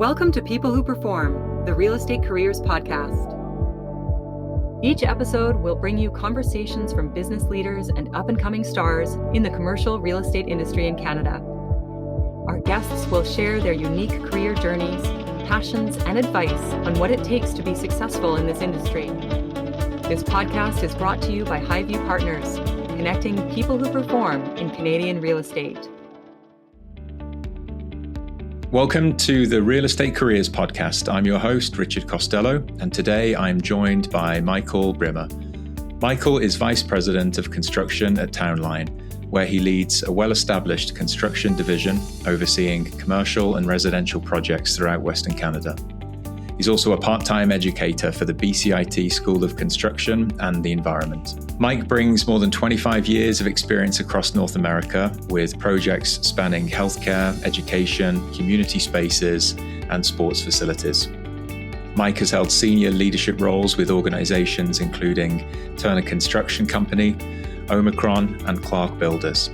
Welcome to People Who Perform, the Real Estate Careers Podcast. Each episode will bring you conversations from business leaders and up-and-coming stars in the commercial real estate industry in Canada. Our guests will share their unique career journeys, passions, and advice on what it takes to be successful in this industry. This podcast is brought to you by Highview Partners, connecting people who perform in Canadian real estate. Welcome to the Real Estate Careers Podcast. I'm your host, Richard Costello, and today I'm joined by Michael Brimer. Michael is Vice President of Construction at Townline, where he leads a well-established construction division overseeing commercial and residential projects throughout Western Canada. He's also a part-time educator for the BCIT School of Construction and the Environment. Mike brings more than 25 years of experience across North America with projects spanning healthcare, education, community spaces, and sports facilities. Mike has held senior leadership roles with organizations including Turner Construction Company, Omicron, and Clark Builders,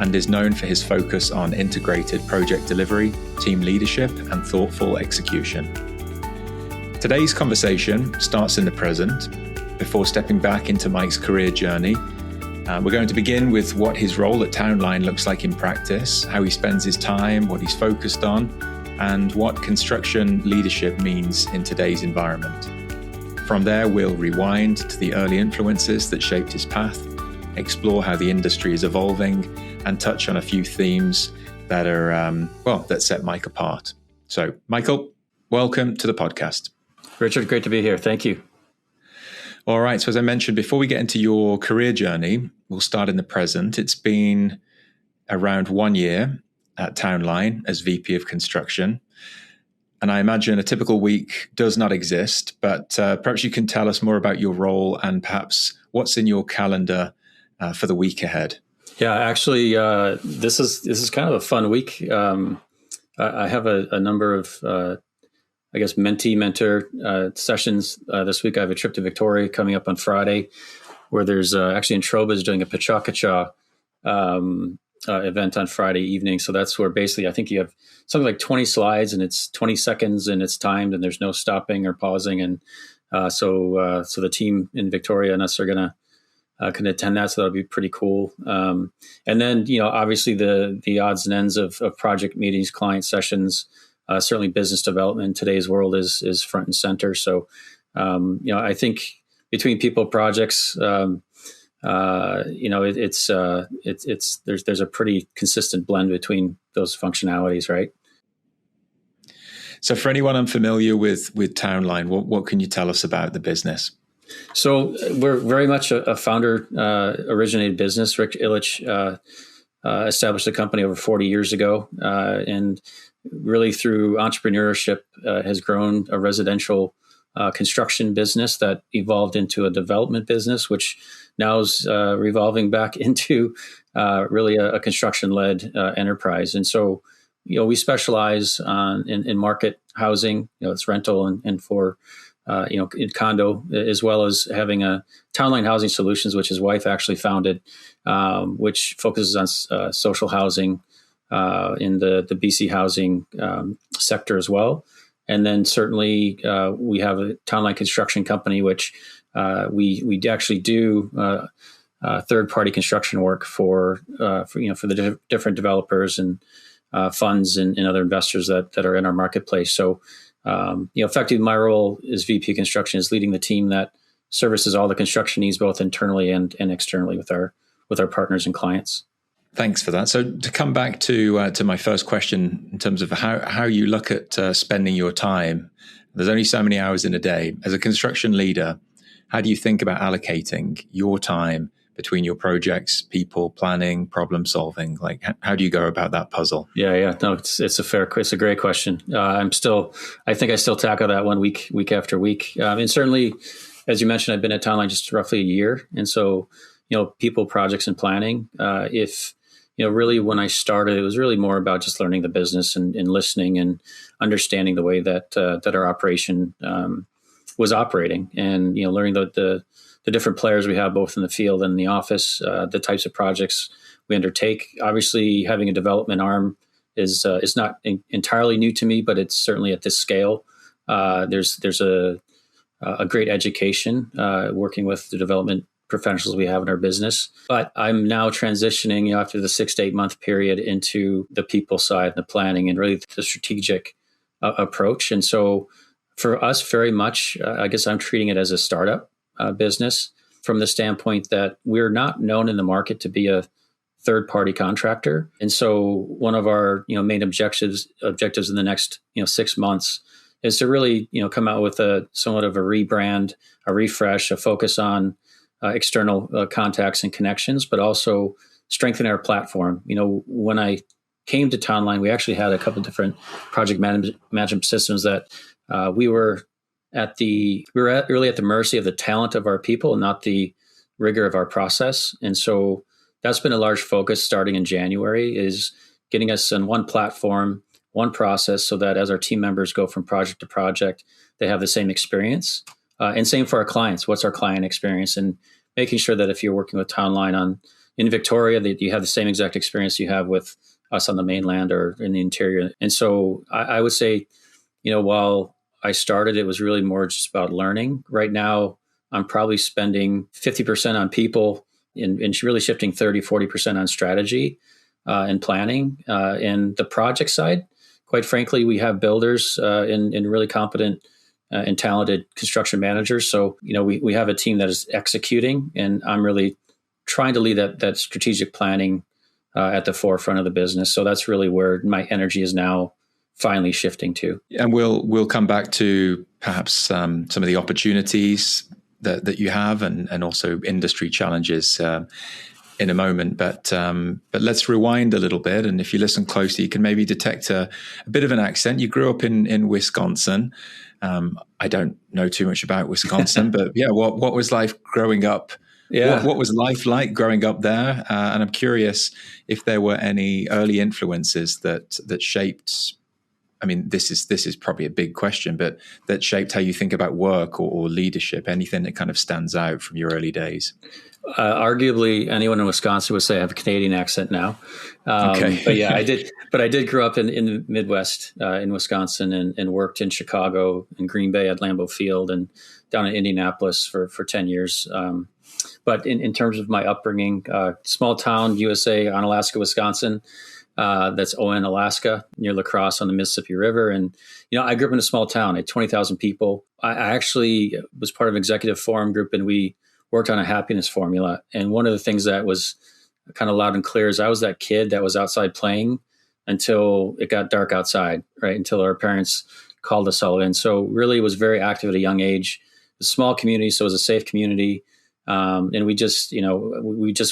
and is known for his focus on integrated project delivery, team leadership, and thoughtful execution. Today's conversation starts in the present, before stepping back into Mike's career journey. We're going to begin with what his role at Townline looks like in practice, how he spends his time, what he's focused on, and what construction leadership means in today's environment. From there, we'll rewind to the early influences that shaped his path, explore how the industry is evolving, and touch on a few themes that are, that set Mike apart. So, Michael, welcome to the podcast. Richard, great to be here. Thank you. All right. So as I mentioned, before we get into your career journey, we'll start in the present. It's been around 1 year at Townline as VP of Construction. And I imagine a typical week does not exist, but perhaps you can tell us more about your role and perhaps what's in your calendar for the week ahead. Yeah, actually, this is kind of a fun week. I have a number of mentee-mentor sessions this week. I have a trip to Victoria coming up on Friday, where there's actually in Troba's doing a Pachakacha event on Friday evening. So that's where basically I think you have something like 20 slides and it's 20 seconds and it's timed and there's no stopping or pausing. And so the team in Victoria and us are gonna can attend that. So that'll be pretty cool. And then obviously the odds and ends of project meetings, client sessions. Certainly business development in today's world is front and center. So, I think between people projects, there's a pretty consistent blend between those functionalities, right? So for anyone unfamiliar with Townline, what can you tell us about the business? So we're very much a founder originated business. Rick Illich established the company over 40 years ago, and really through entrepreneurship has grown a residential construction business that evolved into a development business, which now is revolving back into really a construction-led enterprise. And so, we specialize in market housing, it's rental and for, in condo, as well as having a Townline Housing Solutions, which his wife actually founded, which focuses on social housing, in the BC housing sector as well. And then certainly we have a Townline Construction Company, which we actually do third-party construction work for the different developers and funds and other investors that are in our marketplace. So effectively my role as VP Construction is leading the team that services all the construction needs both internally and externally with our partners and clients. Thanks for that. So to come back to my first question in terms of how you look at spending your time, there's only so many hours in a day. As a construction leader, how do you think about allocating your time between your projects, people, planning, problem solving? Like, how do you go about that puzzle? Yeah. No, it's a great question. I think I still tackle that one week after week. And certainly, as you mentioned, I've been at Townline just roughly a year. And so, people, projects, and planning, really when I started, it was really more about just learning the business and listening and understanding the way that our operation was operating and, learning the different players we have both in the field and in the office, the types of projects we undertake. Obviously, having a development arm is not entirely new to me, but it's certainly at this scale. There's a great education working with the development professionals we have in our business. But I'm now transitioning, after the 6 to 8 month period, into the people side and the planning and really the strategic approach. And so for us, very much, I guess I'm treating it as a startup business from the standpoint that we're not known in the market to be a third-party contractor. And so one of our main objectives in the next 6 months is to really come out with a somewhat of a rebrand, a refresh, a focus on external contacts and connections, but also strengthen our platform. When I came to Townline, we actually had a couple of different project management systems that we were really at the mercy of the talent of our people, not the rigor of our process. And so that's been a large focus starting in January, is getting us on one platform, one process, so that as our team members go from project to project, they have the same experience. And same for our clients. What's our client experience? And making sure that if you're working with Townline in Victoria, that you have the same exact experience you have with us on the mainland or in the interior. And so I would say, while I started, it was really more just about learning. Right now, I'm probably spending 50% on people and really shifting 30-40% on strategy and planning. And the project side, quite frankly, we have builders and really competent and talented construction managers. So, we have a team that is executing, and I'm really trying to lead that strategic planning at the forefront of the business. So that's really where my energy is now finally shifting to. And we'll come back to perhaps some of the opportunities that you have and also industry challenges in a moment. But let's rewind a little bit. And if you listen closely, you can maybe detect a bit of an accent. You grew up in Wisconsin. I don't know too much about Wisconsin, but yeah, what was life growing up? Yeah. What was life like growing up there? And I'm curious if there were any early influences that shaped. I mean, this is probably a big question, but that shaped how you think about work or leadership. Anything that kind of stands out from your early days? Arguably, anyone in Wisconsin would say I have a Canadian accent now. Okay. But yeah, I did. But I did grow up in the Midwest in Wisconsin and worked in Chicago and Green Bay at Lambeau Field and down in Indianapolis for 10 years. But in terms of my upbringing, small town, USA, Onalaska, Wisconsin. That's Owen, Alaska, near La Crosse on the Mississippi River. And, I grew up in a small town at 20,000 people. I actually was part of an executive forum group, and we worked on a happiness formula. And one of the things that was kind of loud and clear is I was that kid that was outside playing until it got dark outside, right? Until our parents called us all in. So really was very active at a young age. A small community, so it was a safe community. And we just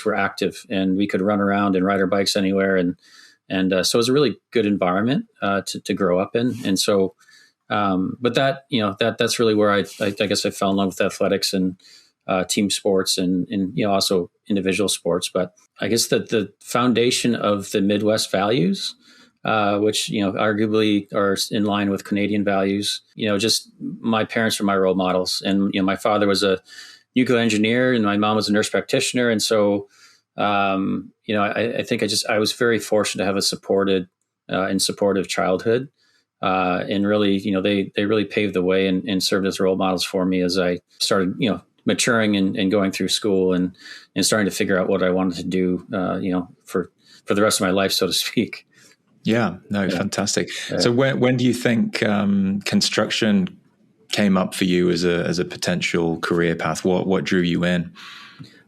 were active, and we could run around and ride our bikes anywhere. And so it was a really good environment to grow up in. And so, but that's really where I guess I fell in love with athletics and team sports and also individual sports. But I guess that the foundation of the Midwest values, which arguably are in line with Canadian values, just my parents were my role models, and my father was a nuclear engineer, and my mom was a nurse practitioner, and so. I think I was very fortunate to have a supportive childhood. And really, they really paved the way and served as role models for me as I started, maturing and going through school and starting to figure out what I wanted to do, for the rest of my life, so to speak. Yeah, fantastic. So when do you think construction came up for you as a potential career path? What drew you in?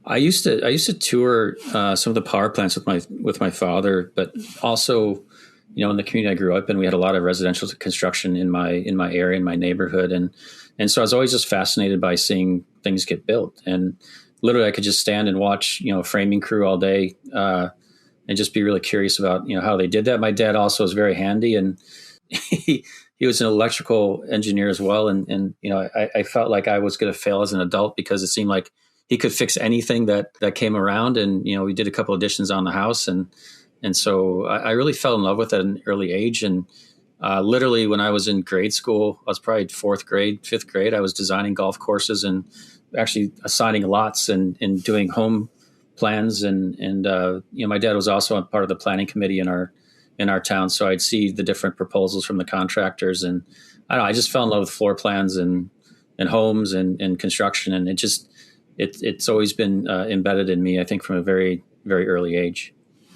I used to tour some of the power plants with my father, but also, in the community I grew up in, we had a lot of residential construction in my area, in my neighborhood, and so I was always just fascinated by seeing things get built. And literally, I could just stand and watch a framing crew all day, and just be really curious about how they did that. My dad also was very handy, and he was an electrical engineer as well. And I felt like I was going to fail as an adult because it seemed like he could fix anything that came around. And, we did a couple additions on the house. And so I really fell in love with it at an early age. And literally when I was in grade school, I was probably 4th grade, 5th grade, I was designing golf courses and actually assigning lots and doing home plans. And my dad was also a part of the planning committee in our in our town. So I'd see the different proposals from the contractors, and I don't know, I just fell in love with floor plans and homes and construction. And it's always been embedded in me, I think, from a very, very early age.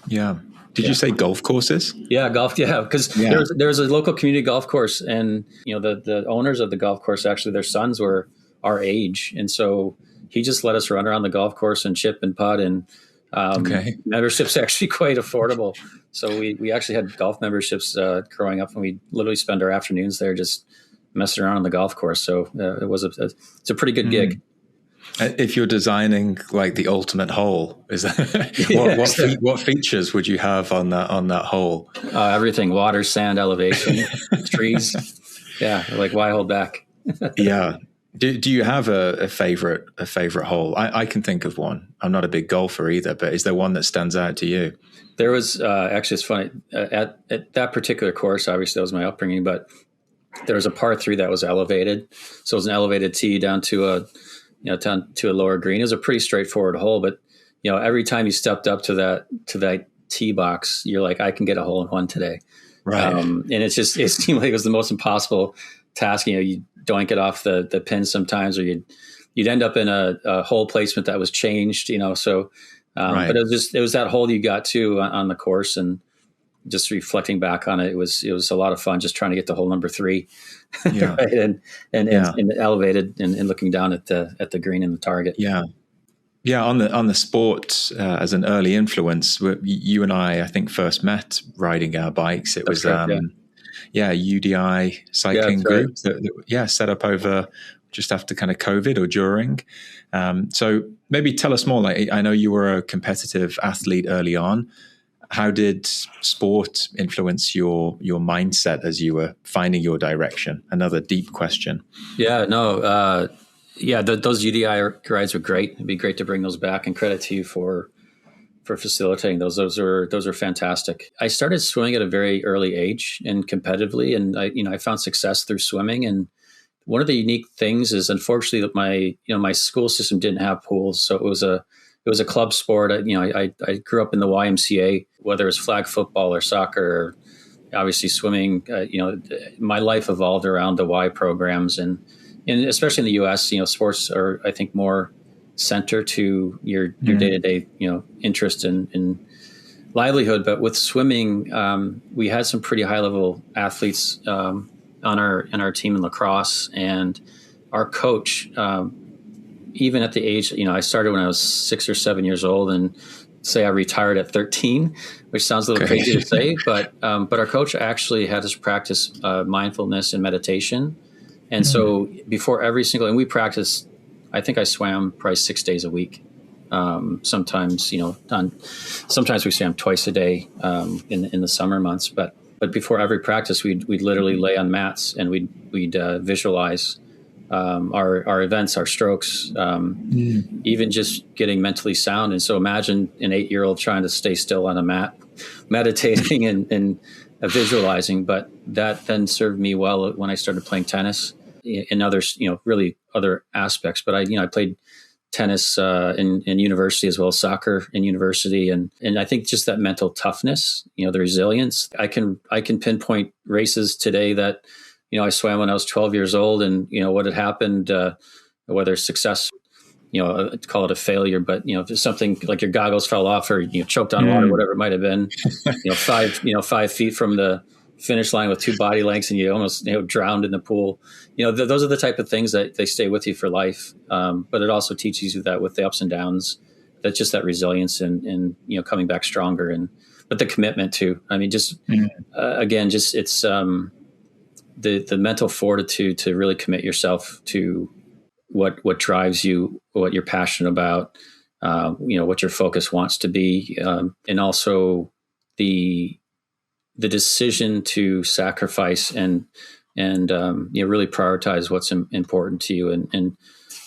Yeah. Did you say golf courses? Yeah, golf. Yeah, because there's a local community golf course, and the owners of the golf course, actually, their sons were our age, and so he just let us run around the golf course and chip and putt, and membership's actually quite affordable. So we actually had golf memberships growing up, and we literally spend our afternoons there just messing around on the golf course. So it's a pretty good gig. If you're designing like the ultimate hole, is that what features would you have on that hole? Everything: water, sand, elevation, trees. Yeah, like why hold back? Yeah. Do you have a favorite hole? I can think of one. I'm not a big golfer either, but is there one that stands out to you? There was actually, it's funny at that particular course. Obviously, that was my upbringing, but there was a par 3 that was elevated. So it was an elevated tee down to a lower green. It was a pretty straightforward hole, but every time you stepped up to that tee box, you're like, I can get a hole in one today. Right. And it seemed like it was the most impossible task. You doink it off the pin sometimes, or you'd end up in a hole placement that was changed, so, right. But it was that hole you got to on the course, and just reflecting back on it, it was a lot of fun just trying to get to hole number 3. Yeah. Right? And elevated and looking down at the green and the target. Yeah. Yeah. On the sport, as an early influence, you and I think first met riding our bikes. It was, correct, UDI cycling group that set up over just after kind of COVID or during. So maybe tell us more. Like, I know you were a competitive athlete early on. How did sport influence your mindset as you were finding your direction? Another deep question. Yeah, no. Those UDI rides were great. It'd be great to bring those back, and credit to you for facilitating those. Those are fantastic. I started swimming at a very early age and competitively, and I found success through swimming. And one of the unique things is, unfortunately, that my school system didn't have pools, so it was a club sport. I grew up in the YMCA, whether it was flag football or soccer, or obviously swimming. My life evolved around the Y programs, and especially in the U.S., sports are, I think, more center to your day-to-day, interest in livelihood. But with swimming, we had some pretty high-level athletes on our team in lacrosse, and our coach. Even at the age, I started when I was 6 or 7 years old, and say I retired at 13, which sounds a little crazy to say, but our coach actually had us practice mindfulness and meditation. And so before every single, and we practiced, I think I swam probably 6 days a week. Sometimes, sometimes we swam twice a day in the summer months, but before every practice, we'd literally lay on mats and we'd visualize our events, our strokes, even just getting mentally sound. And so imagine an 8-year-old trying to stay still on a mat, meditating and visualizing. But that then served me well when I started playing tennis and others, really other aspects. But I played tennis in university as well as soccer in university. And I think just that mental toughness, the resilience, I can pinpoint races today that, I swam when I was 12 years old, and, what had happened, whether success, call it a failure, but, if it's something like your goggles fell off or you choked on water, whatever it might've been, 5 feet from the finish line with 2 body lengths, and you almost, drowned in the pool. Those are the type of things that they stay with you for life. But it also teaches you that with the ups and downs, that's just that resilience and coming back stronger, but the commitment too. I mean, again, it's, the mental fortitude to really commit yourself to what drives you, what you're passionate about, what your focus wants to be, and also the decision to sacrifice and really prioritize what's important to you, and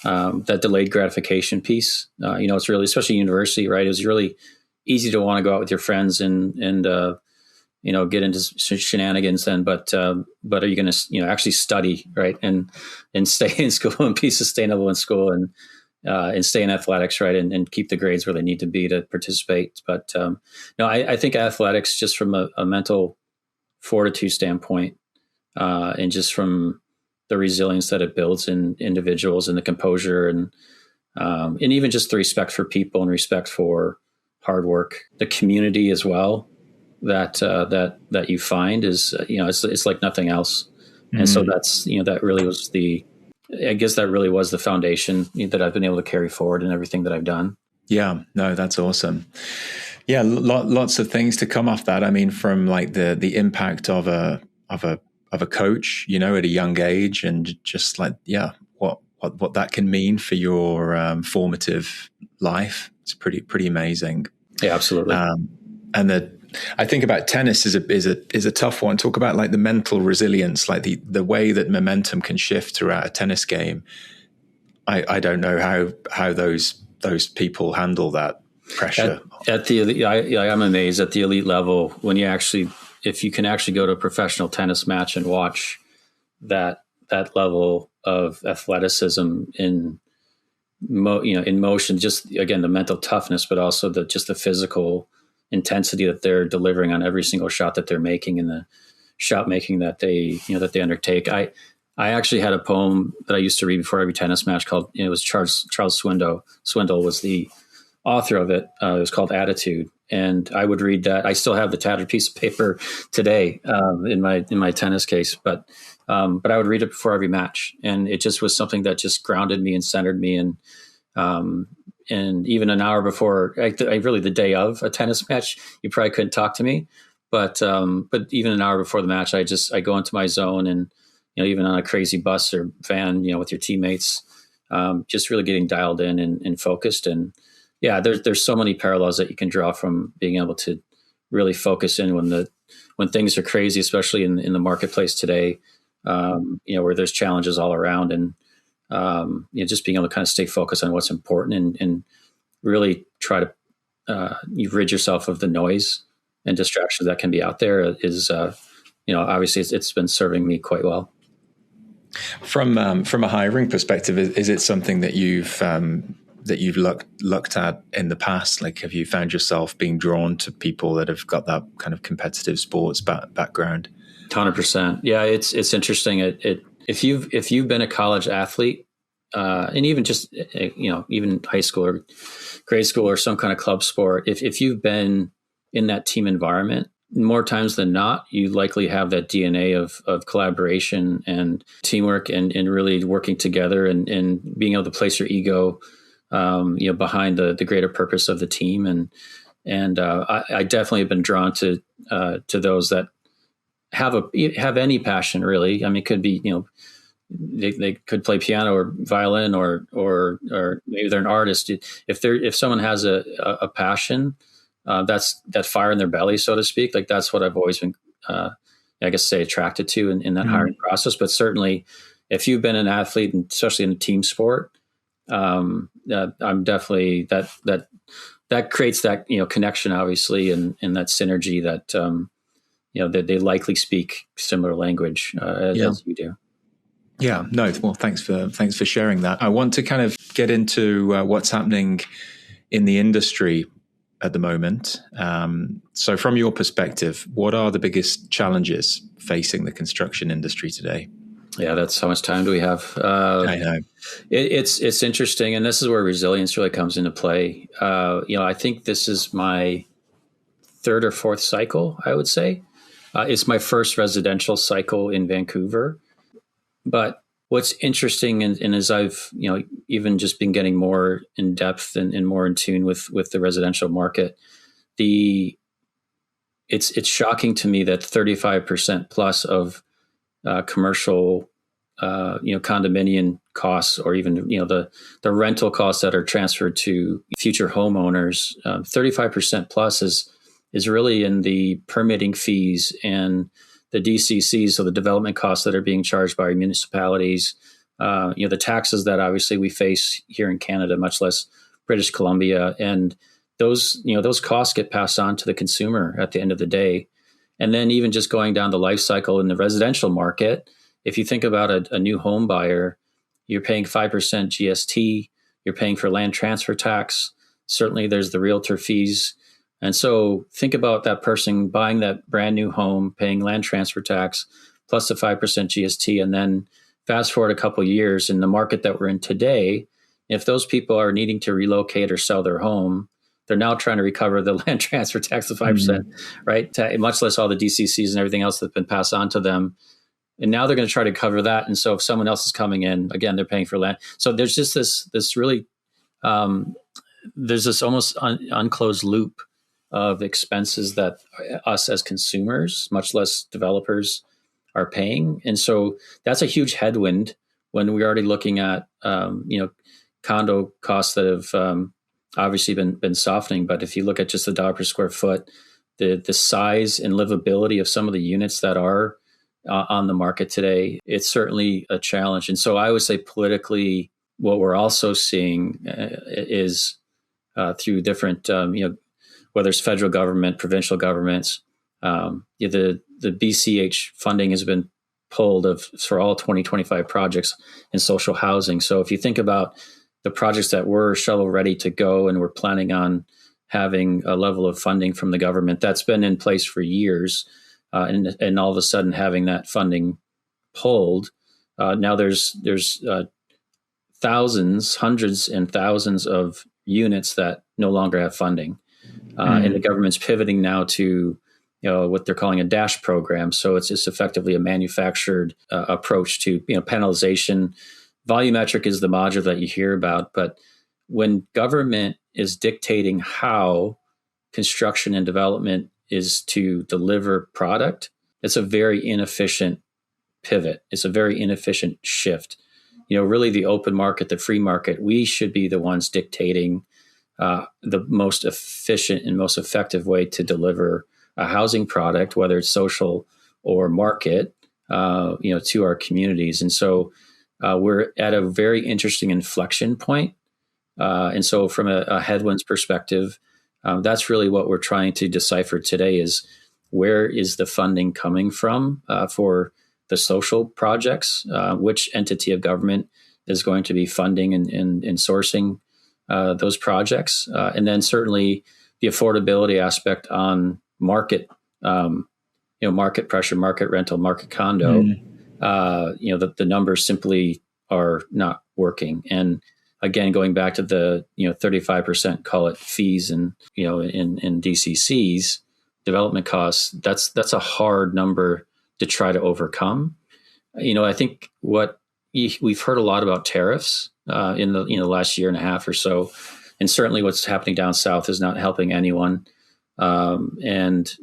that delayed gratification piece. It's really, especially university, right? It was really easy to want to go out with your friends and get into shenanigans then, but are you going to, actually study, right? And stay in school and be sustainable in school. and stay in athletics, right, and keep the grades where they need to be to participate. But no, I think athletics, just from a mental fortitude standpoint, and just from the resilience that it builds in individuals and the composure and even just the respect for people and respect for hard work, the community as well, that you find is, it's like nothing else. Mm-hmm. And so that's, that really was that really was the foundation that I've been able to carry forward in everything that I've done. Yeah, no, that's awesome. Yeah. Lots of things to come off that. I mean, from like the impact of a coach, at a young age, and just like, what that can mean for your formative life. It's pretty amazing. Yeah, absolutely. And I think about tennis is a tough one. Talk about like the mental resilience, like the way that momentum can shift throughout a tennis game. I don't know how those people handle that pressure. At the elite, I'm amazed at the elite level when if you can actually go to a professional tennis match and watch that level of athleticism in motion, just again, the mental toughness, but also the physical intensity that they're delivering on every single shot that they're making and the shot making that they undertake. I actually had a poem that I used to read before every tennis match called, it was Charles Swindoll. Swindoll was the author of it. It was called Attitude. And I would read that. I still have the tattered piece of paper today in my tennis case, but I would read it before every match, and it just was something that just grounded me and centered me. And even an hour before, really the day of a tennis match, you probably couldn't talk to me, but even an hour before the match, I go into my zone, and even on a crazy bus or van, with your teammates, just really getting dialed in and focused. And yeah, there's so many parallels that you can draw from being able to really focus in when things are crazy, especially in the marketplace today, where there's challenges all around, and just being able to kind of stay focused on what's important and really try to you rid yourself of the noise and distractions that can be out there is obviously it's been serving me quite well. From a hiring perspective, is it something that you've looked at in the past? Like, have you found yourself being drawn to people that have got that kind of competitive sports background? 100%. Yeah, it's interesting. If you've been a college athlete, and even just even high school or grade school or some kind of club sport, if you've been in that team environment, more times than not, you likely have that DNA of collaboration and teamwork and really working together and being able to place your ego behind the greater purpose of the team. And I definitely have been drawn to those that have any passion, really. I mean, it could be, they could play piano or violin or maybe they're an artist. If someone has a passion, that's that fire in their belly, so to speak. Like, that's what I've always been, attracted to in that hiring process. But certainly if you've been an athlete, and especially in a team sport, I'm definitely that creates that, connection, obviously, and that synergy that, that they likely speak similar language as you do. Yeah, no. Well, thanks for sharing that. I want to kind of get into what's happening in the industry at the moment. So from your perspective, what are the biggest challenges facing the construction industry today? Yeah, that's how much time do we have? I know. It's interesting, and this is where resilience really comes into play. I think this is my third or fourth cycle, I would say. It's my first residential cycle in Vancouver. But what's interesting, and as I've even just been getting more in depth and more in tune with the residential market, it's shocking to me that 35% plus of commercial condominium costs, or even the rental costs that are transferred to future homeowners, 35% plus is really in the permitting fees and the DCCs, so the development costs that are being charged by municipalities, the taxes that obviously we face here in Canada, much less British Columbia, and those costs get passed on to the consumer at the end of the day. And then even just going down the life cycle in the residential market, if you think about a new home buyer, you're paying 5% GST, You're paying for land transfer tax. Certainly there's the realtor fees. And so think about that person buying that brand new home, paying land transfer tax, plus the 5% GST. And then fast forward a couple of years in the market that we're in today, if those people are needing to relocate or sell their home, they're now trying to recover the land transfer tax of 5%, right? Much less all the DCCs and everything else that's been passed on to them. And now they're going to try to cover that. And so if someone else is coming in, again, they're paying for land. So there's just this really, there's this almost unclosed loop of expenses that us as consumers, much less developers, are paying. And so that's a huge headwind when we're already looking at, condo costs that have obviously been softening. But if you look at just the dollar per square foot, the size and livability of some of the units that are on the market today, it's certainly a challenge. And so I would say politically, what we're also seeing is through different, whether it's federal government, provincial governments, the BCH funding has been pulled for all 2025 projects in social housing. So if you think about the projects that were shovel ready to go and we're planning on having a level of funding from the government that's been in place for years, and all of a sudden having that funding pulled, now there's thousands, hundreds and thousands of units that no longer have funding. And the government's pivoting now to what they're calling a DASH program. So it's effectively a manufactured approach to penalization. Volumetric is the module that you hear about, but when government is dictating how construction and development is to deliver product, it's a very inefficient pivot. It's a very inefficient shift. Really the open market, the free market, we should be the ones dictating the most efficient and most effective way to deliver a housing product, whether it's social or market, to our communities. And so we're at a very interesting inflection point. And so from a headwinds perspective, that's really what we're trying to decipher today is where is the funding coming from for the social projects, which entity of government is going to be funding and sourcing those projects. And then certainly the affordability aspect on market, market pressure, market rental, market condo, the numbers simply are not working. And again, going back to the 35%, call it fees and in DCCs, development costs, that's a hard number to try to overcome. I think what we've heard a lot about tariffs in the last year and a half or so, and certainly what's happening down south is not helping anyone, and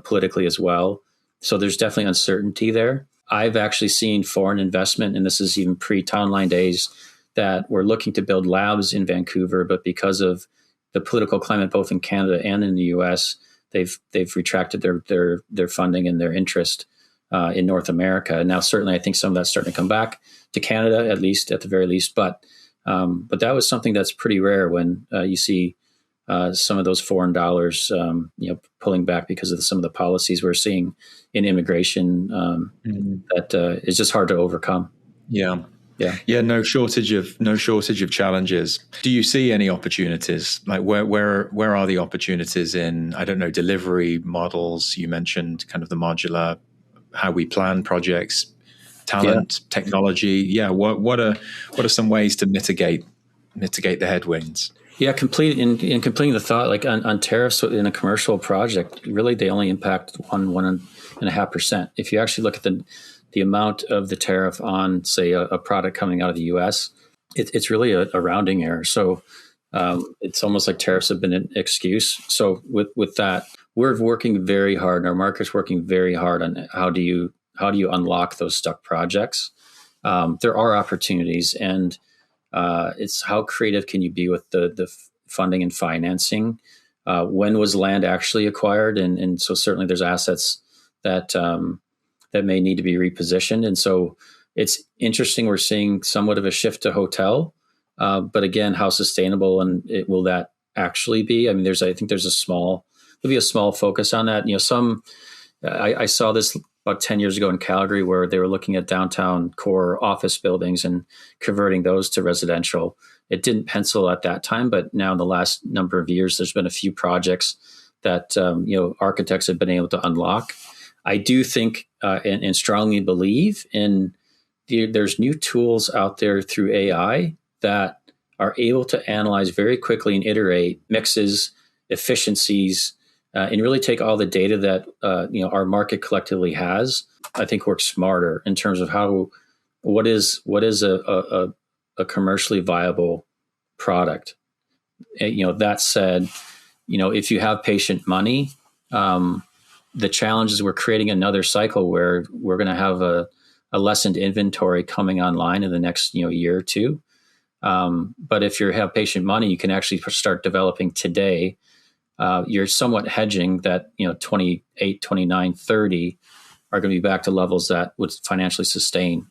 politically as well. So there's definitely uncertainty there. I've actually seen foreign investment, and this is even pre-Townline days, that we're looking to build labs in Vancouver, but because of the political climate both in Canada and in the U.S., they've retracted their funding and their interest in North America. And now certainly I think some of that's starting to come back to Canada, at the very least. But that was something that's pretty rare when you see some of those foreign dollars, pulling back because of some of the policies we're seeing in immigration that is just hard to overcome. Yeah. No shortage of challenges. Do you see any opportunities? Like where are the opportunities in, I don't know, delivery models? You mentioned kind of the modular, how we plan projects, talent, technology. Yeah. What are some ways to mitigate the headwinds? Yeah, completing the thought, like on tariffs in a commercial project, really they only impact 1.5%. If you actually look at the amount of the tariff on, say, a product coming out of the U.S., it's really a rounding error. So it's almost like tariffs have been an excuse. So with that, we're working very hard, and our market's working very hard on how do you unlock those stuck projects. There are opportunities, and it's how creative can you be with the funding and financing? When was land actually acquired? And so certainly there's assets that may need to be repositioned. And so it's interesting. We're seeing somewhat of a shift to hotel, but again, how sustainable will that actually be? I mean, I think there'll be a small focus on that. I saw this about 10 years ago in Calgary, where they were looking at downtown core office buildings and converting those to residential. it didn't pencil at that time, but now in the last number of years, there's been a few projects that architects have been able to unlock. I do think and strongly believe in there's new tools out there through AI that are able to analyze very quickly and iterate mixes, efficiencies, and really take all the data that our market collectively has. I think work smarter in terms of what is a commercially viable product. That said, if you have patient money, the challenge is we're creating another cycle where we're going to have a lessened inventory coming online in the next year or two. But if you have patient money, you can actually start developing today. You're somewhat hedging that 28, 29, 30 are going to be back to levels that would financially sustain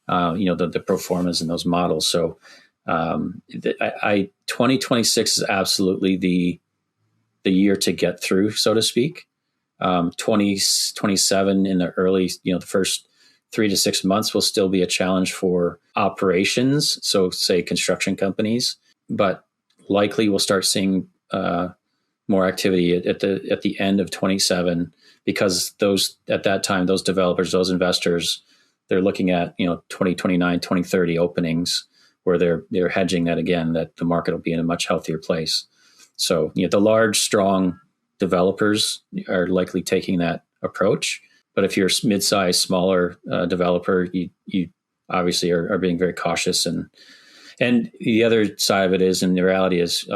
the pro formas and those models. So 2026 is absolutely the year to get through, so to speak. 2027 in the early, the first 3 to 6 months will still be a challenge for operations. So say construction companies, but likely we'll start seeing more activity at the end of 27, because at that time, those developers, those investors, they're looking at 2029, 2030 openings where they're hedging that again, that the market will be in a much healthier place. So the large, strong developers are likely taking that approach. But if you're a mid-sized, smaller developer, you obviously are being very cautious. And the other side of it is, and the reality is,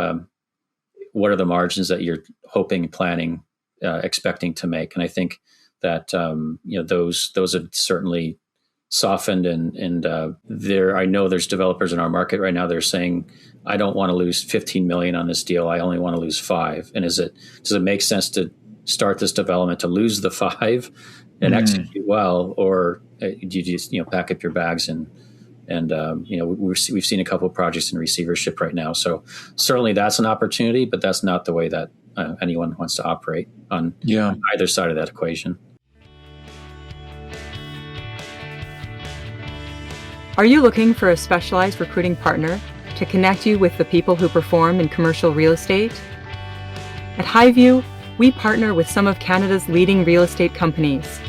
what are the margins that you're hoping, planning, expecting to make? And I think that those have certainly softened. And I know there's developers in our market right now. They're saying, I don't want to lose 15 million on this deal. I only want to lose 5. And does it make sense to start this development to lose the 5 and execute well, or do you just pack up your bags and we've seen a couple of projects in receivership right now. So certainly that's an opportunity, but that's not the way that anyone wants to operate on either side of that equation. Are you looking for a specialized recruiting partner to connect you with the people who perform in commercial real estate? At Highview, we partner with some of Canada's leading real estate companies.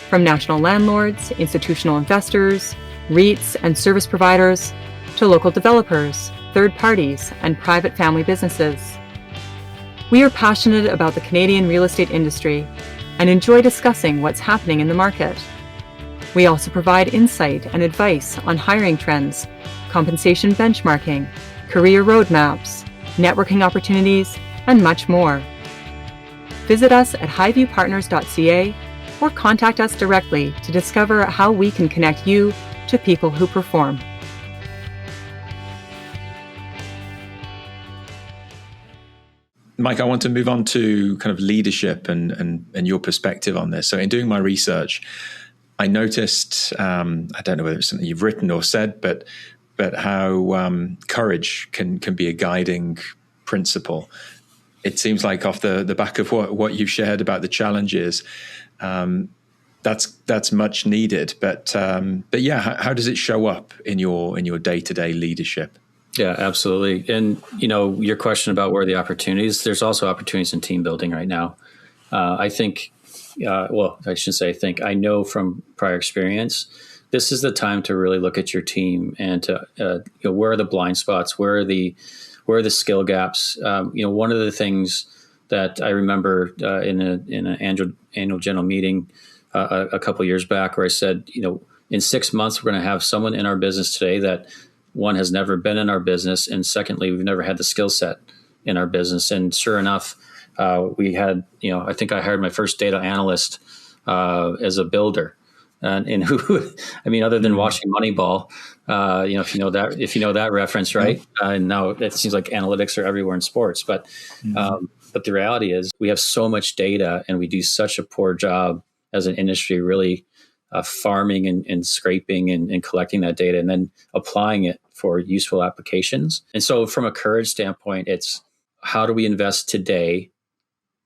From national landlords, institutional investors, REITs and service providers, to local developers, third parties, and private family businesses. We are passionate about the Canadian real estate industry and enjoy discussing what's happening in the market. We also provide insight and advice on hiring trends, compensation benchmarking, career roadmaps, networking opportunities, and much more. Visit us at highviewpartners.ca or contact us directly to discover how we can connect you to people who perform. Mike, I want to move on to kind of leadership and your perspective on this. So in doing my research, I noticed, I don't know whether it's something you've written or said, but how courage can be a guiding principle. It seems like off the back of what you've shared about the challenges, that's much needed. But yeah, how does it show up in your day-to-day leadership? Yeah, absolutely. And your question about where are the opportunities, there's also opportunities in team building right now. I think, I shouldn't say I think, I know from prior experience, this is the time to really look at your team and to where are the blind spots, where are the skill gaps. One of the things that I remember in an annual general meeting a couple of years back, where I said, in 6 months we're going to have someone in our business today that, one, has never been in our business, and secondly, we've never had the skill set in our business. And sure enough, we had, I think I hired my first data analyst as a builder, and who, I mean, other than watching Moneyball, if you know that reference, right? And now it seems like analytics are everywhere in sports, but the reality is we have so much data, and we do such a poor job as an industry, really farming and scraping and collecting that data and then applying it for useful applications. And so from a courage standpoint, it's how do we invest today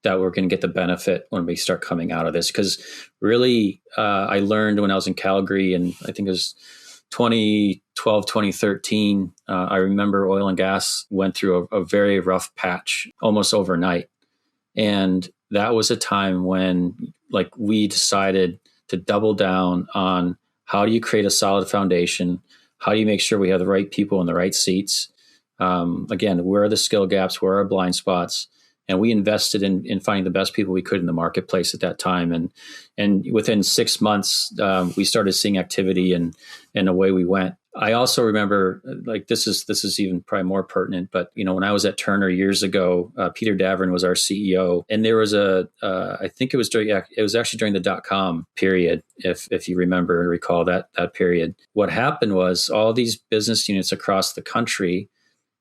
that we're going to get the benefit when we start coming out of this? Because really, I learned when I was in Calgary, and I think it was 20 2013, I remember oil and gas went through a very rough patch almost overnight. And that was a time when we decided to double down on how do you create a solid foundation? How do you make sure we have the right people in the right seats? Again, where are the skill gaps? Where are our blind spots? And we invested in finding the best people we could in the marketplace at that time. And within 6 months, we started seeing activity and away we went. I also remember, this is even probably more pertinent, but when I was at Turner years ago, Peter Davern was our CEO, and there was I think it was actually during the .com period, if you remember and recall that period. What happened was all these business units across the country,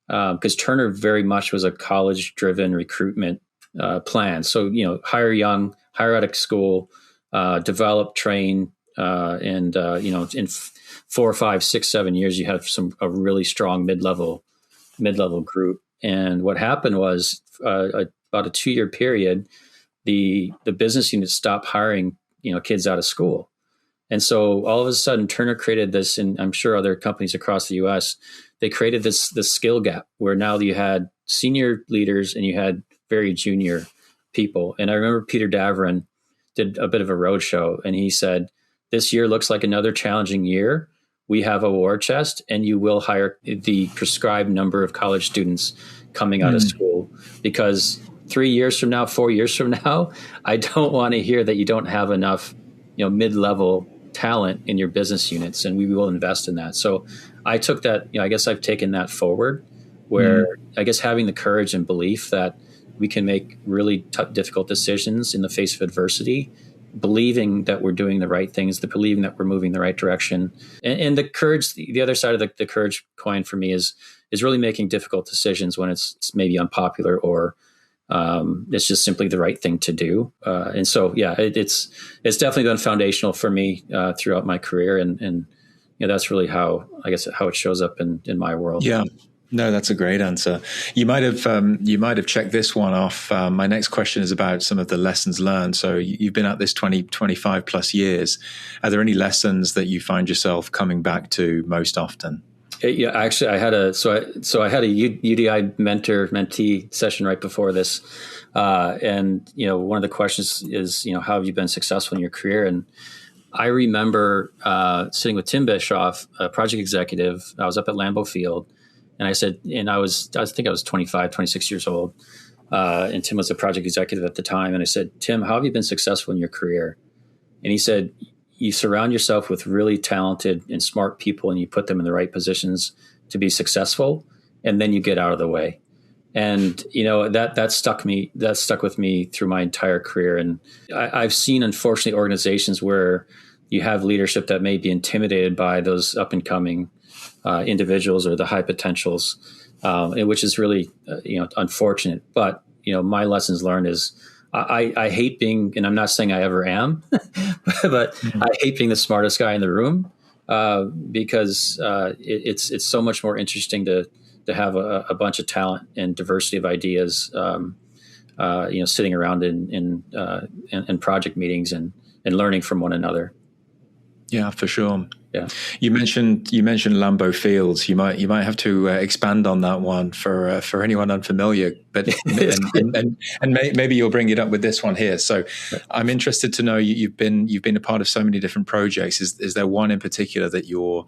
because Turner very much was a college-driven recruitment plan. So hire young, hire out of school, develop, train, and in 4, 5, 6, 7 years, you have a really strong mid-level group. And what happened was about a 2-year period, the business unit stopped hiring kids out of school. And so all of a sudden, Turner created this, and I'm sure other companies across the U.S., they created this skill gap where now you had senior leaders and you had very junior people. And I remember Peter Davern did a bit of a roadshow, and he said, "This year looks like another challenging year. We have a war chest, and you will hire the prescribed number of college students coming out of school, because 3 years from now, 4 years from now, I don't want to hear that you don't have enough, mid-level talent in your business units, and we will invest in that." So I took that, I guess I've taken that forward, where I guess having the courage and belief that we can make really tough, difficult decisions in the face of adversity, believing that we're doing the right things, believing that we're moving the right direction. And the courage, the other side of the courage coin for me is really making difficult decisions when it's maybe unpopular or it's just simply the right thing to do. And so, yeah, it's definitely been foundational for me throughout my career. And that's really how it shows up in my world. Yeah. No, that's a great answer. You might have checked this one off. My next question is about some of the lessons learned. So you've been at this 25 plus years. Are there any lessons that you find yourself coming back to most often? Yeah, actually, I had a UDI mentor-mentee session right before this, and one of the questions is how have you been successful in your career? And I remember sitting with Tim Bischoff, a project executive. I was up at Lambeau Field. And I said, and I think I was 25, 26 years old. And Tim was a project executive at the time. And I said, "Tim, how have you been successful in your career?" And he said, "You surround yourself with really talented and smart people, and you put them in the right positions to be successful. And then you get out of the way." And, that stuck with me through my entire career. And I've seen, unfortunately, organizations where you have leadership that may be intimidated by those up and coming individuals or the high potentials, which is really, unfortunate. But, my lessons learned is I hate being, and I'm not saying I ever am, but I hate being the smartest guy in the room because it's so much more interesting to have a bunch of talent and diversity of ideas, sitting around in project meetings and learning from one another. Yeah, for sure. Yeah. You mentioned Lambeau Fields. You might have to expand on that one for anyone unfamiliar. But and maybe you'll bring it up with this one here. So I'm interested to know you've been a part of so many different projects. Is there one in particular that you're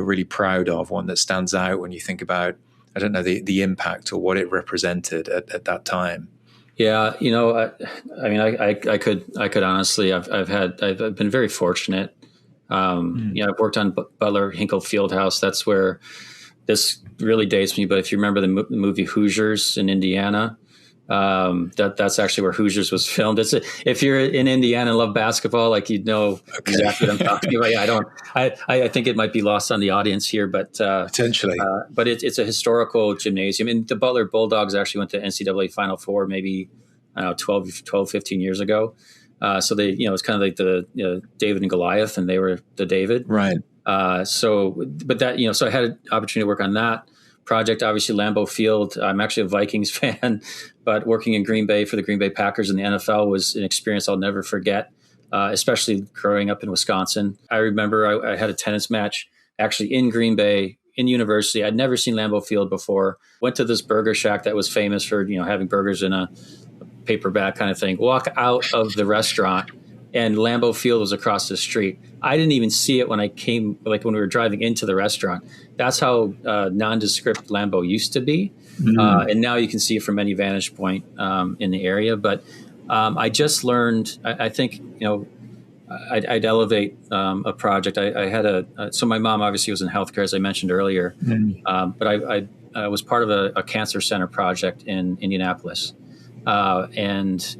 really proud of? One that stands out when you think about, I don't know, the impact or what it represented at that time? Yeah, I could honestly, I've been very fortunate. I've worked on Butler Hinkle Fieldhouse. That's where this really dates me. But if you remember the movie Hoosiers in Indiana, that's actually where Hoosiers was filmed. If you're in Indiana and love basketball, exactly what I'm talking about. Yeah, I think it might be lost on the audience here, but potentially. But it's a historical gymnasium. And the Butler Bulldogs actually went to NCAA Final Four maybe, 12, 15 years ago. So they, it's kind of like the David and Goliath, and they were the David. Right. So I had an opportunity to work on that project. Obviously, Lambeau Field. I'm actually a Vikings fan, but working in Green Bay for the Green Bay Packers in the NFL was an experience I'll never forget, especially growing up in Wisconsin. I remember I had a tennis match actually in Green Bay, in university. I'd never seen Lambeau Field before. Went to this burger shack that was famous for, having burgers in a paper bag kind of thing. Walk out of the restaurant and Lambeau Field was across the street. I didn't even see it when I came, like when we were driving into the restaurant. That's how nondescript Lambeau used to be. And now you can see it from any vantage point in the area. But I just learned, I think, I'd elevate a project. I had so my mom obviously was in healthcare, as I mentioned earlier, but I was part of a cancer center project in Indianapolis. And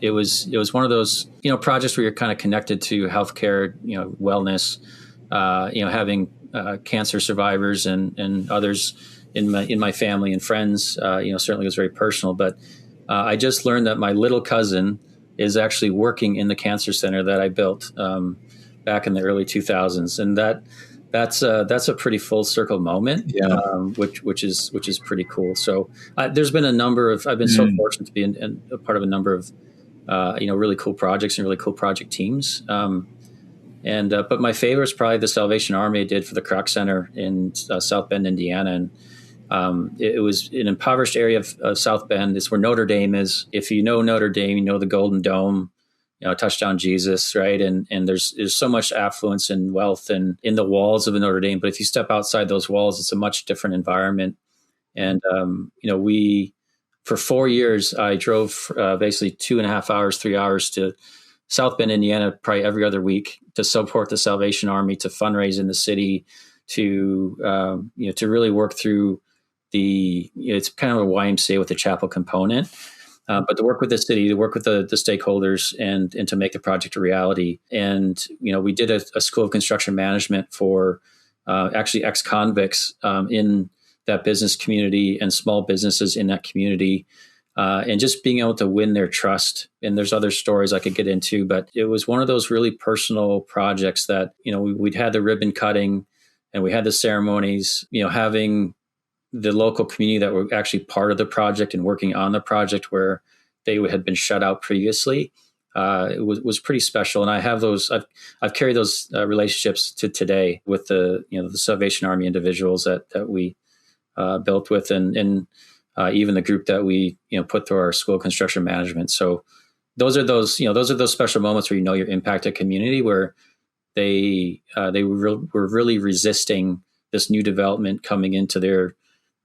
it was one of those, projects where you're kind of connected to healthcare, wellness, having cancer survivors and others in my family and friends, certainly was very personal. But I just learned that my little cousin is actually working in the cancer center that I built back in the early 2000s, and that's a pretty full circle moment, which is pretty cool. So there's been I've been so fortunate to be in a part of a number of really cool projects and really cool project teams. But my favorite is probably the Salvation Army did for the Kroc Center in South Bend, Indiana, and it was an impoverished area of South Bend. It's where Notre Dame is. If you know Notre Dame, you know the Golden Dome, Touchdown Jesus, right? And there's so much affluence and wealth in the walls of the Notre Dame. But if you step outside those walls, it's a much different environment. And, for 4 years, I drove basically 2.5 hours, 3 hours to South Bend, Indiana, probably every other week to support the Salvation Army, to fundraise in the city, to really work through it's kind of a YMCA with a chapel component. But to work with the city, to work with the stakeholders and to make the project a reality. And, we did a school of construction management for actually ex-convicts in that business community and small businesses in that community, and just being able to win their trust. And there's other stories I could get into, but it was one of those really personal projects that, we'd had the ribbon cutting and we had the ceremonies, having the local community that were actually part of the project and working on the project where they had been shut out previously. It was pretty special. And I have I've carried those relationships to today with the Salvation Army individuals that we built with and even the group that we, put through our school of construction management. So those are those special moments where you impact a community where they were really resisting this new development coming into their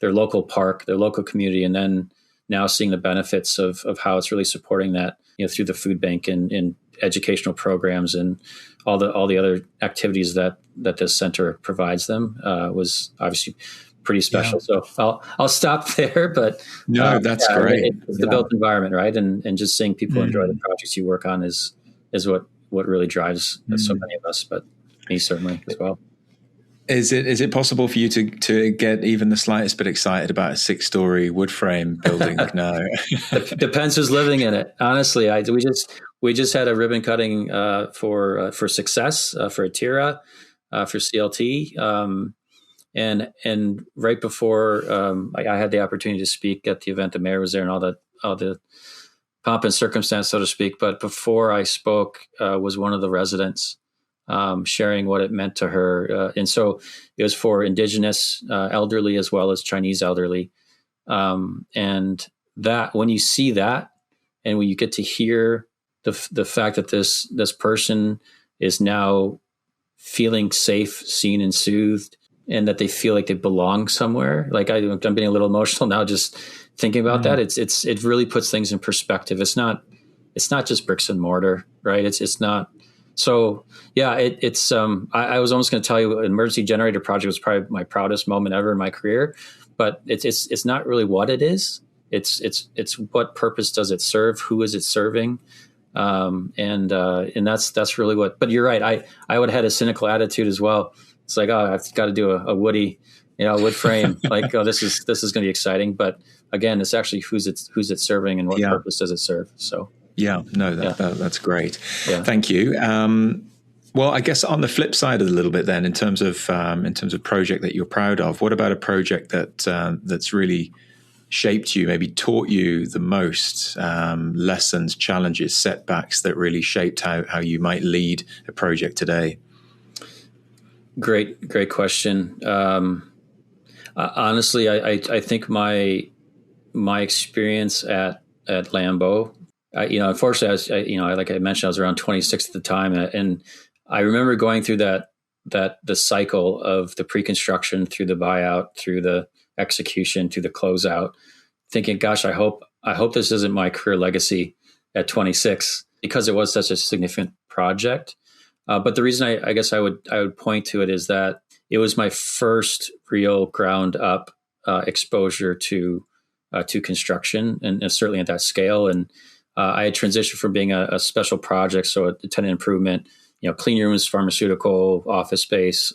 local park, their local community, and then now seeing the benefits of how it's really supporting that, through the food bank and educational programs and all the other activities that this center provides them was obviously pretty special. Yeah. So I'll stop there, but no, that's great. It's the built environment, right? And just seeing people enjoy the projects you work on is what really drives so many of us, but me certainly as well. Is it possible for you to get even the slightest bit excited about a 6-story wood frame building? No. Depends who's living in it. Honestly, we just had a ribbon cutting for Success, for Atira, for CLT, and right before I had the opportunity to speak at the event, the mayor was there and all the pomp and circumstance, so to speak. But before I spoke, was one of the residents sharing what it meant to her. And so it was for Indigenous elderly as well as Chinese elderly. And that when you see that and when you get to hear the fact that this person is now feeling safe, seen and soothed, and that they feel like they belong somewhere. Like I'm being a little emotional now just thinking about that. It really puts things in perspective. It's not just bricks and mortar, right? It's not. So yeah, I was almost going to tell you an emergency generator project was probably my proudest moment ever in my career, but it's not really what it is. It's what purpose does it serve? Who is it serving? And that's really what, but you're right. I would have had a cynical attitude as well. It's like, oh, I've got to do a wood frame. Like, oh, this is going to be exciting. But again, it's actually who's it serving and what purpose does it serve? So. Yeah, no, that's great. Yeah. Thank you. Well, I guess on the flip side of it a little bit then, in terms of project that you're proud of, what about a project that's really shaped you, maybe taught you the most, lessons, challenges, setbacks that really shaped how you might lead a project today? Great question. Honestly, I think my experience at Lambeau, unfortunately, like I mentioned, I was around 26 at the time, and I remember going through the cycle of the pre-construction through the buyout, through the execution, to the closeout, thinking, "Gosh, I hope this isn't my career legacy at 26," because it was such a significant project. But the reason I guess I would point to it is that it was my first real ground up exposure to construction, and certainly at that scale. And I had transitioned from being a special project, so a tenant improvement, clean rooms, pharmaceutical, office space.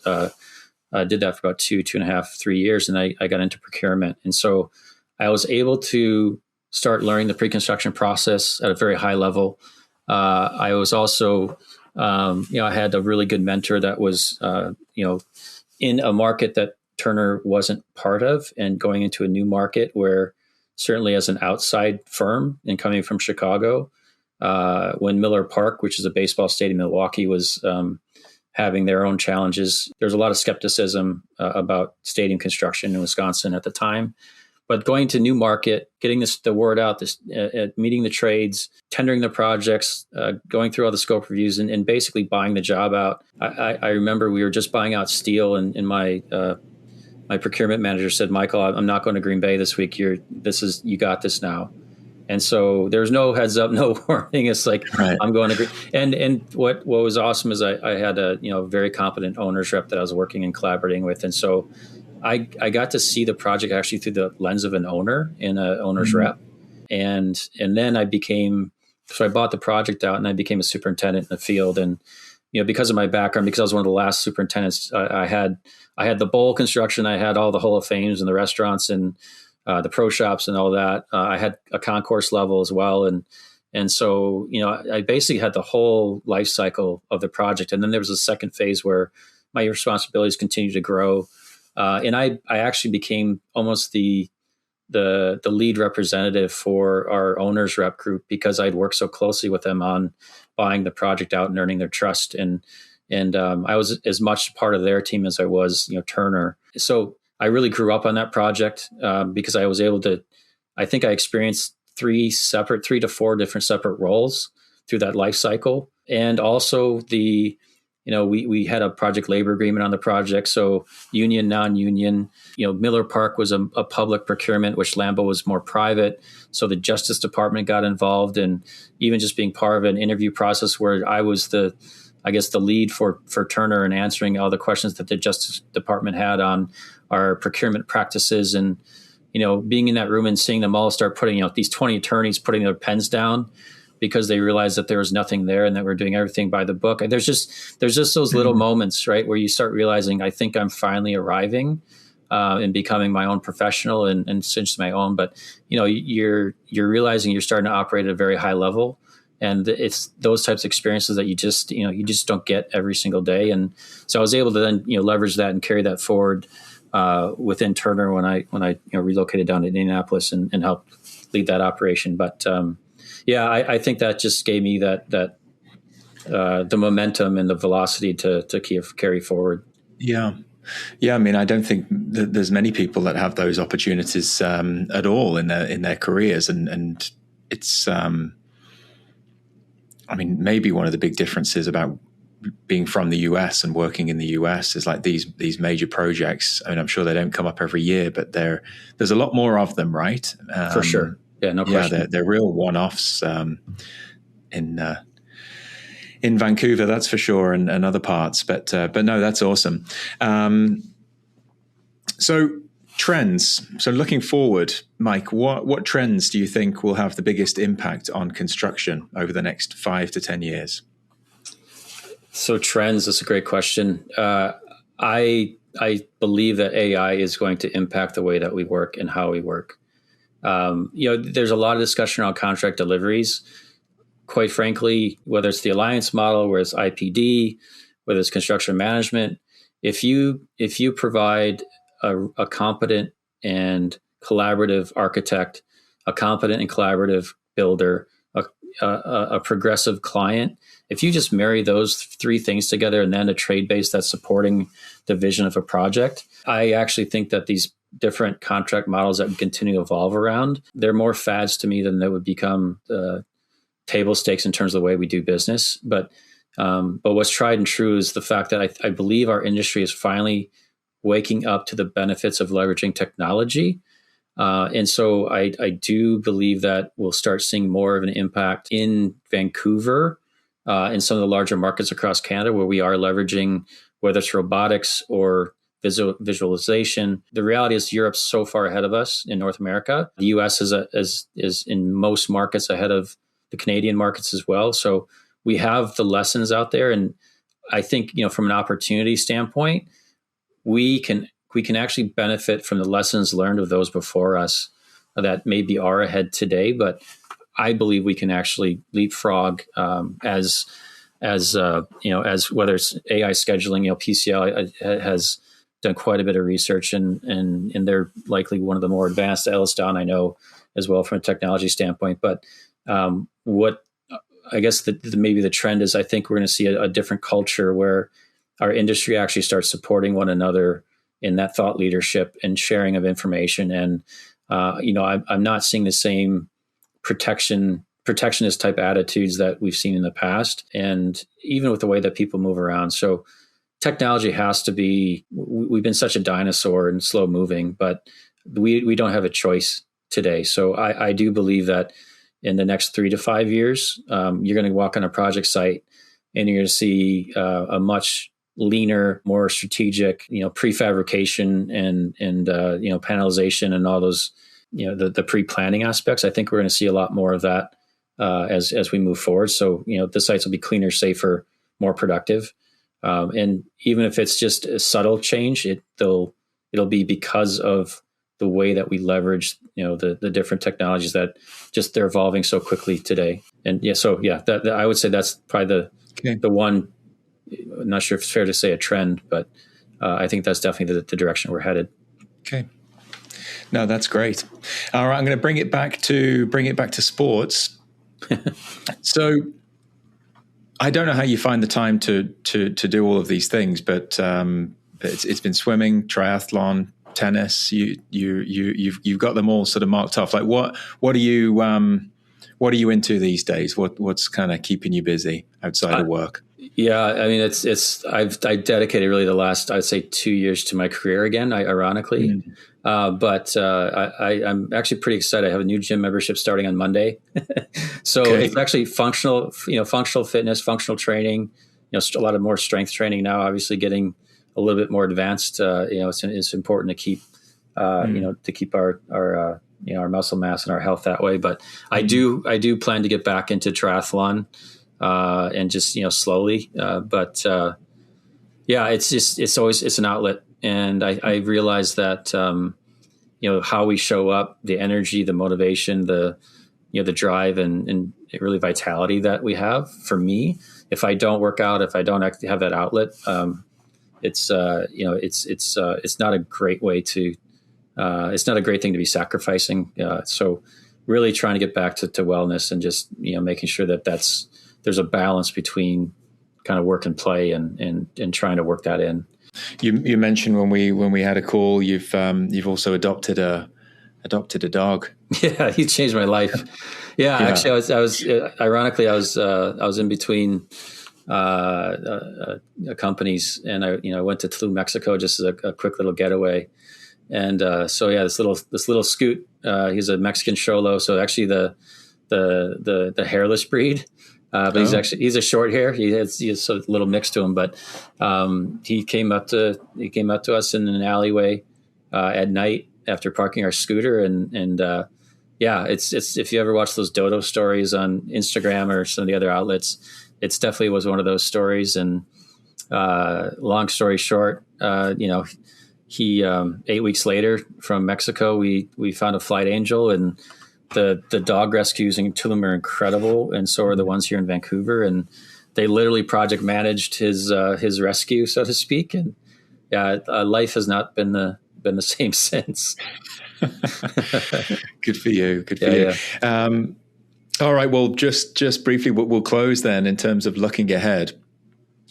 I did that for about 2.5, 3 years, and I got into procurement. And so I was able to start learning the pre-construction process at a very high level. I was also, I had a really good mentor that was, in a market that Turner wasn't part of, and going into a new market where, certainly as an outside firm and coming from Chicago, when Miller Park, which is a baseball stadium in Milwaukee, was having their own challenges, there's a lot of skepticism about stadium construction in Wisconsin at the time. But going to new market, getting the word out, meeting the trades, tendering the projects, going through all the scope reviews, and basically buying the job out. I remember we were just buying out steel, and my procurement manager said, "Michael, I'm not going to Green Bay this week. You got this now." And so there's no heads up, no warning. It's like, right. I'm going to Green. And what was awesome is I had a very competent owner's rep that I was working and collaborating with, and so I got to see the project actually through the lens of an owner and an owner's rep. And then I bought the project out, and I became a superintendent in the field. And, because of my background, because I was one of the last superintendents, I had the bowl construction, I had all the Hall of Fames and the restaurants and the pro shops and all that. I had a concourse level as well. And so, I basically had the whole life cycle of the project. And then there was a second phase where my responsibilities continued to grow. And I actually became almost the lead representative for our owners rep group, because I'd worked so closely with them on buying the project out and earning their trust. And I was as much part of their team as I was, Turner. So I really grew up on that project because I was able to, I think I experienced 3 to 4 different separate roles through that life cycle. And also we had a project labor agreement on the project. So union, non-union, Miller Park was a public procurement, which Lambeau was more private. So the Justice Department got involved, and even just being part of an interview process where I was the lead for Turner and answering all the questions that the Justice Department had on our procurement practices. And, being in that room and seeing them all start putting, these 20 attorneys putting their pens down, because they realized that there was nothing there and that we're doing everything by the book. And there's just those little moments, right, where you start realizing, I think I'm finally arriving and becoming my own professional and since my own. But, you're realizing you're starting to operate at a very high level. And it's those types of experiences that you just don't get every single day. And so I was able to then, leverage that and carry that forward within Turner when I relocated down to Indianapolis and helped lead that operation. But, I think that just gave me that the momentum and the velocity to carry forward. Yeah. I mean, I don't think that there's many people that have those opportunities at all in their careers, and it's. I mean, maybe one of the big differences about being from the US and working in the US is like these major projects. I mean, I'm sure they don't come up every year, but there's a lot more of them, right? For sure. Yeah, no question. Yeah, they're real one-offs in Vancouver, that's for sure, and other parts. But no, that's awesome. So trends. So looking forward, Mike, what trends do you think will have the biggest impact on construction over the next 5 to 10 years? So trends, that's a great question. I believe that AI is going to impact the way that we work and how we work. There's a lot of discussion around contract deliveries. Quite frankly, whether it's the alliance model, whether it's IPD, whether it's construction management, if you provide a competent and collaborative architect, a competent and collaborative builder, a progressive client, if you just marry those three things together and then a trade base that's supporting the vision of a project, I actually think that these different contract models that we continue to evolve around, they're more fads to me than they would become table stakes in terms of the way we do business. But what's tried and true is the fact that I believe our industry is finally waking up to the benefits of leveraging technology. And so I do believe that we'll start seeing more of an impact in Vancouver, in some of the larger markets across Canada where we are leveraging, whether it's robotics or visualization. The reality is Europe's so far ahead of us in North America. The US is in most markets ahead of the Canadian markets as well. So we have the lessons out there. And I think, from an opportunity standpoint, we can actually benefit from the lessons learned of those before us that maybe are ahead today. But I believe we can actually leapfrog as whether it's AI scheduling, PCL has done quite a bit of research and they're likely one of the more advanced. Alon I know as well from a technology standpoint. But what I guess maybe the trend is, I think we're going to see a different culture where our industry actually starts supporting one another in that thought leadership and sharing of information. And I'm not seeing the same protectionist type attitudes that we've seen in the past, and even with the way that people move around. So technology has to be, we've been such a dinosaur and slow moving, but we don't have a choice today. So I do believe that in the next 3 to 5 years, you're going to walk on a project site and you're going to see a much leaner, more strategic, prefabrication and panelization and all those, the pre-planning aspects. I think we're going to see a lot more of that as we move forward. So, the sites will be cleaner, safer, more productive. And even if it's just a subtle change, it'll be because of the way that we leverage, the different technologies that just they're evolving so quickly today. And that I would say that's probably the one. I'm not sure if it's fair to say a trend, but I think that's definitely the direction we're headed. Okay. No, that's great. All right, I'm going to bring it back to sports. So I don't know how you find the time to do all of these things, but it's been swimming, triathlon, tennis. You've got them all sort of marked off. Like what are you into these days? What's kind of keeping you busy outside of work? Yeah, I mean, I dedicated really the last, I'd say 2 years to my career again, ironically. But I'm actually pretty excited. I have a new gym membership starting on Monday. So It's actually functional fitness, functional training, a lot of more strength training now, obviously getting a little bit more advanced. It's important to keep, to keep our muscle mass and our health that way. But I do plan to get back into triathlon. And just, slowly, it's an outlet. And I realize that, how we show up, the energy, the motivation, the drive and really vitality that we have. For me, if I don't work out, if I don't actually have that outlet, it's not a great way to, it's not a great thing to be sacrificing. So really trying to get back to wellness and just, making sure that there's a balance between kind of work and play and trying to work that in. You mentioned when we had a call, you've also adopted a dog. Yeah, he changed my life. Yeah. Actually, I was ironically, I was in between companies, and I went to Tulum, Mexico, just as a quick little getaway. And this little Scoot, he's a Mexican Xolo. So actually the hairless breed. But he's a short hair. He has a little mix to him, but he came up to us in an alleyway at night after parking our scooter, and it's if you ever watch those dodo stories on Instagram or some of the other outlets, it's definitely was one of those stories. And long story short, he 8 weeks later from Mexico, we found a flight angel, and the dog rescues in Tulum are incredible, and so are the ones here in Vancouver. And they literally project managed his rescue, so to speak. And life has not been the same since. Good for you. Good for you. Yeah. All right. Well, just briefly, we'll close then in terms of looking ahead.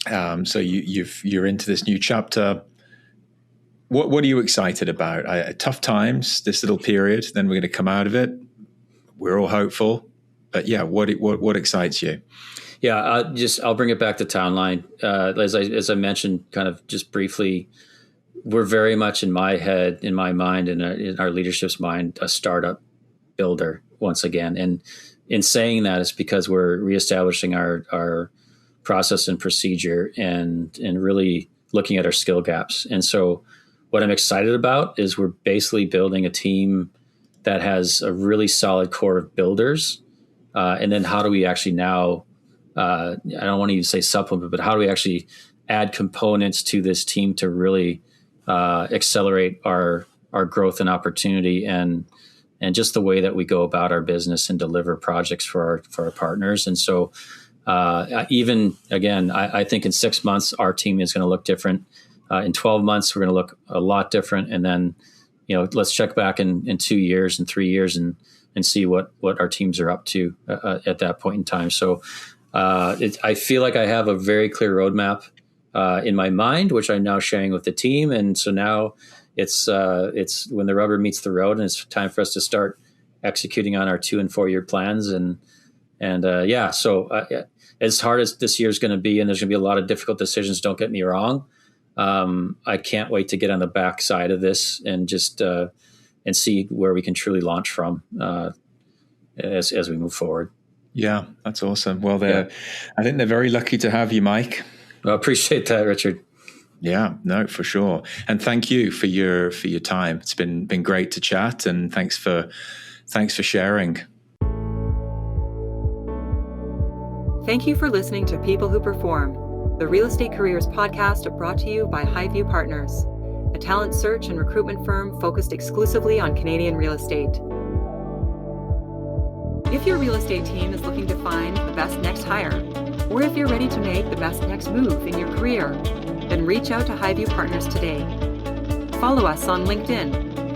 So you're into this new chapter. What are you excited about? Tough times, this little period. Then we're going to come out of it. We're all hopeful, but yeah, what excites you? Yeah, I'll bring it back to Townline. As I mentioned, kind of just briefly, we're very much in my head, in my mind, and in our leadership's mind, a startup builder once again. And in saying that, it's because we're reestablishing our process and procedure and really looking at our skill gaps. And so what I'm excited about is we're basically building a team that has a really solid core of builders. And then how do we actually now, I don't want to even say supplement, but how do we actually add components to this team to really accelerate our growth and opportunity and just the way that we go about our business and deliver projects for our partners. And so even again, I think in 6 months, our team is going to look different. In 12 months, we're going to look a lot different. And then, let's check back in 2 years and 3 years and see what our teams are up to at that point in time. So I feel like I have a very clear roadmap in my mind, which I'm now sharing with the team. And so now it's when the rubber meets the road, and it's time for us to start executing on our 2 and 4 year plans. So as hard as this year is going to be, and there's going to be a lot of difficult decisions, don't get me wrong. I can't wait to get on the back side of this and just and see where we can truly launch from as we move forward. Yeah, that's awesome. Well, I think they're very lucky to have you, Mike. Well, I appreciate that, Richard. Yeah, no, for sure. And thank you for your time. It's been great to chat, and thanks for sharing. Thank you for listening to People Who Perform, the Real Estate Careers podcast brought to you by Highview Partners, a talent search and recruitment firm focused exclusively on Canadian real estate. If your real estate team is looking to find the best next hire, or if you're ready to make the best next move in your career, then reach out to Highview Partners today. Follow us on LinkedIn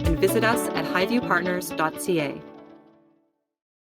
and visit us at highviewpartners.ca.